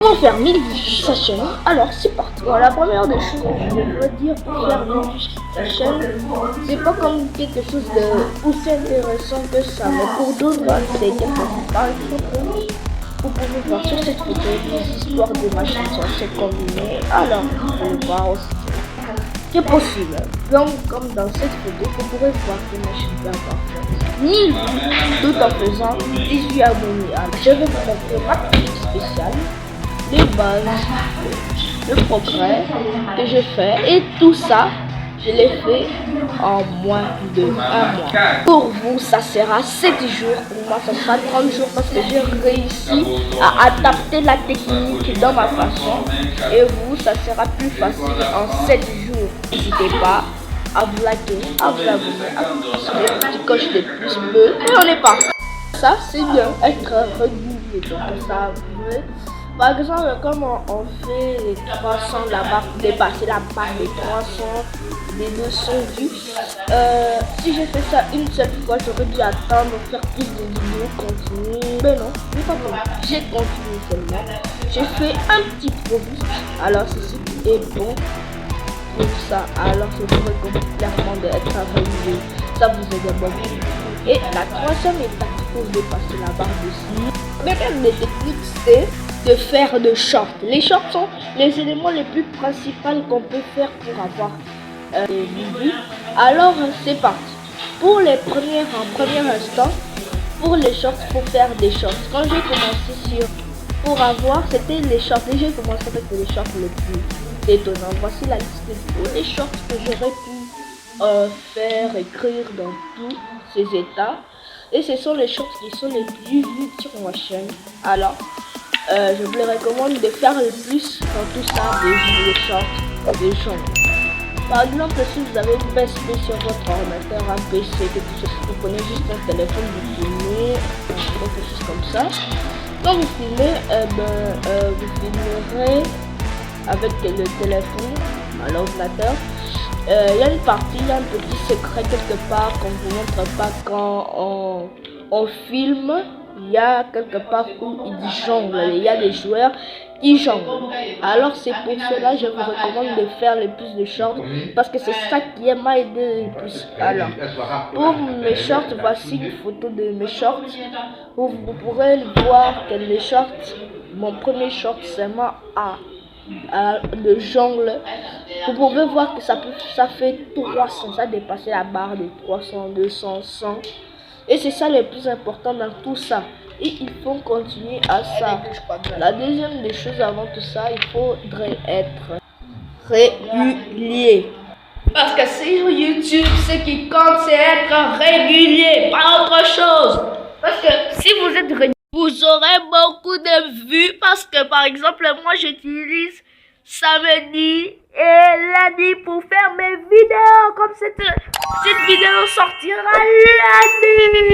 Comment faire 1000 vues sur sa chaîne? Alors c'est parti. Bon, la première des choses que je devrais dire pour faire 1000 vues sur sa chaîne, c'est pas comme quelque chose de aussi intéressant que ça, mais pour d'autres, c'est quelque chose. Par exemple, vous pouvez voir sur cette photo des histoires de machines censées combiner. Alors, vous pouvez voir aussi c'est possible. Donc, comme dans cette photo, vous pourrez voir que machines peuvent avoir fait 1000 vues tout en faisant 18 abonnés. Alors, je vais vous montrer ma petite spéciale, les bases, le progrès que je fais et tout ça, je l'ai fait en moins de 1 mois. Pour vous, ça sera 7 jours. Pour moi, ça sera 30 jours parce que j'ai réussi à adapter la technique dans ma façon. Et vous, ça sera plus facile en 7 jours. N'hésitez pas à vous liker, à vous abonner, à vous le petit coche de pouce bleu. Et on est parti. Ça, c'est bien, être régulier. Donc, ça veut. Par exemple, comme on fait les 300, la barre, dépasser la barre des 300, des 200 vues, si j'ai fait ça une seule fois, j'aurais dû attendre, faire plus de vidéos, continuer. Mais non, j'ai pas fait. J'ai continué seulement. J'ai fait un petit produit. Alors, ceci est bon pour ça. Alors, je vous recommande clairement d'être régulier. Ça vous aide beaucoup. Et la troisième étape pour dépasser la barre de 6. Même les techniques, c'est de faire de shorts. Les shorts sont les éléments les plus principaux qu'on peut faire pour avoir des vues. Alors c'est parti. Pour les premiers, en premier instant, pour les shorts, pour faire des shorts. Quand j'ai commencé sur pour avoir, c'était les shorts. Et j'ai commencé avec les shorts les plus étonnants. Voici la liste de tous les shorts que j'aurais pu faire, écrire dans tous ces états. Et ce sont les shorts qui sont les plus vus sur ma chaîne. Alors je vous les recommande de faire le plus dans tout ça, des shorts, des gens. Par exemple, si vous avez une PSP sur votre ordinateur, un PC, quelque chose, vous prenez juste un téléphone, vous filmez, quelque chose comme ça. Quand vous filmez, vous filmerez avec le téléphone à l'ordinateur. Il y a une partie, il y a un petit secret quelque part qu'on ne vous montre pas quand on filme. Il y a quelque part où ils jonglent, il y a des joueurs qui jonglent. Alors c'est pour cela que je vous recommande de faire le plus de shorts parce que c'est ça qui m'a aidé le plus. Alors pour mes shorts, voici une photo de mes shorts où vous pourrez voir que les shorts, mon premier short seulement de jongle. Vous pouvez voir que ça fait 300, ça a dépassé la barre de 300, 200, 100. Et c'est ça le plus important dans tout ça. Et il faut continuer à ça. La deuxième des choses avant tout ça, il faudrait être régulier. Parce que sur YouTube, ce qui compte, c'est être régulier, pas autre chose. Parce que si vous êtes régulier, vous aurez beaucoup de vues. Parce que par exemple, moi j'utilise samedi et lundi pour faire mes vidéos. Comme cette vidéo sortira lundi.